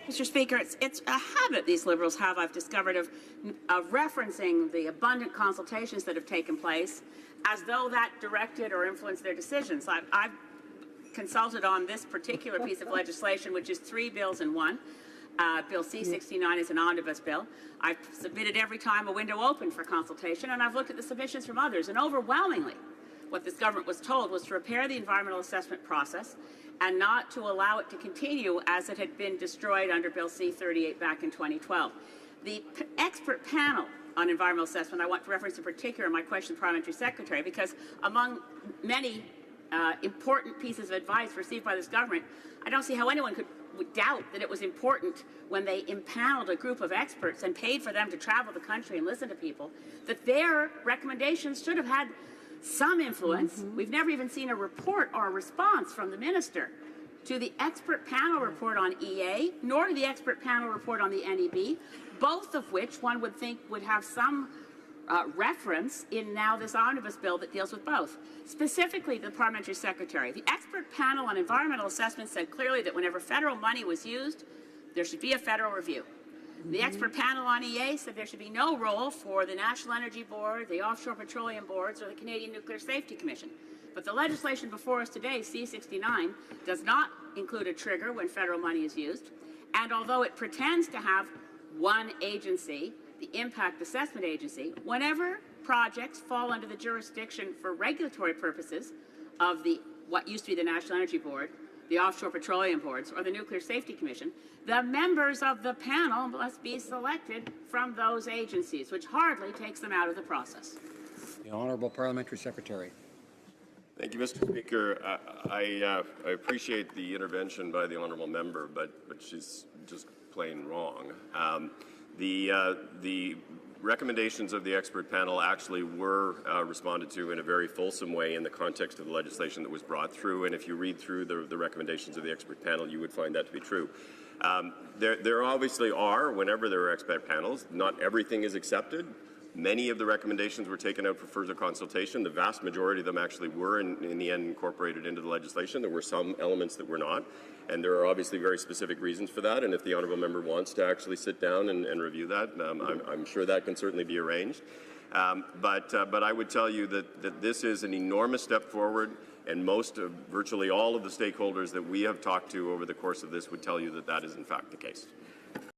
Mr. Speaker, it's a habit these Liberals have, I've discovered, of referencing the abundant consultations that have taken place as though that directed or influenced their decisions. I've consulted on this particular piece of legislation, which is 3 bills in one. Bill C-69 is an omnibus bill. I've submitted every time a window opened for consultation, and I've looked at the submissions from others, and overwhelmingly what this government was told was to repair the environmental assessment process and not to allow it to continue as it had been destroyed under Bill C-38 back in 2012. The expert panel on environmental assessment I want to reference in particular in my question to the Parliamentary Secretary, because among many important pieces of advice received by this government, I don't see how anyone would doubt that it was important when they impaneled a group of experts and paid for them to travel the country and listen to people, that their recommendations should have had some influence. We've never even seen a report or a response from the minister to the expert panel report on EA, nor to the expert panel report on the NEB, both of which one would think would have some reference in now this omnibus bill that deals with both. Specifically, the Parliamentary Secretary, the expert panel on environmental assessment said clearly that whenever federal money was used, there should be a federal review. The expert panel on EA said there should be no role for the National Energy Board, the Offshore Petroleum Boards, or the Canadian Nuclear Safety Commission. But the legislation before us today, C-69, does not include a trigger when federal money is used. And although it pretends to have one agency, the Impact Assessment Agency, whenever projects fall under the jurisdiction for regulatory purposes of what used to be the National Energy Board, the Offshore Petroleum Boards, or the Nuclear Safety Commission, the members of the panel must be selected from those agencies, which hardly takes them out of the process. The Honourable Parliamentary Secretary. Thank you, Mr. Speaker. I appreciate the intervention by the honourable member, but she's just plain wrong. The recommendations of the expert panel actually were responded to in a very fulsome way in the context of the legislation that was brought through, and if you read through the recommendations of the expert panel, you would find that to be true. There obviously are, whenever there are expert panels, not everything is accepted. Many of the recommendations were taken out for further consultation. The vast majority of them actually were, in the end, incorporated into the legislation. There were some elements that were not, and there are obviously very specific reasons for that. And if the honourable member wants to actually sit down and review that, I'm sure that can certainly be arranged. But I would tell you that this is an enormous step forward, and virtually all of the stakeholders that we have talked to over the course of this would tell you that that is in fact the case.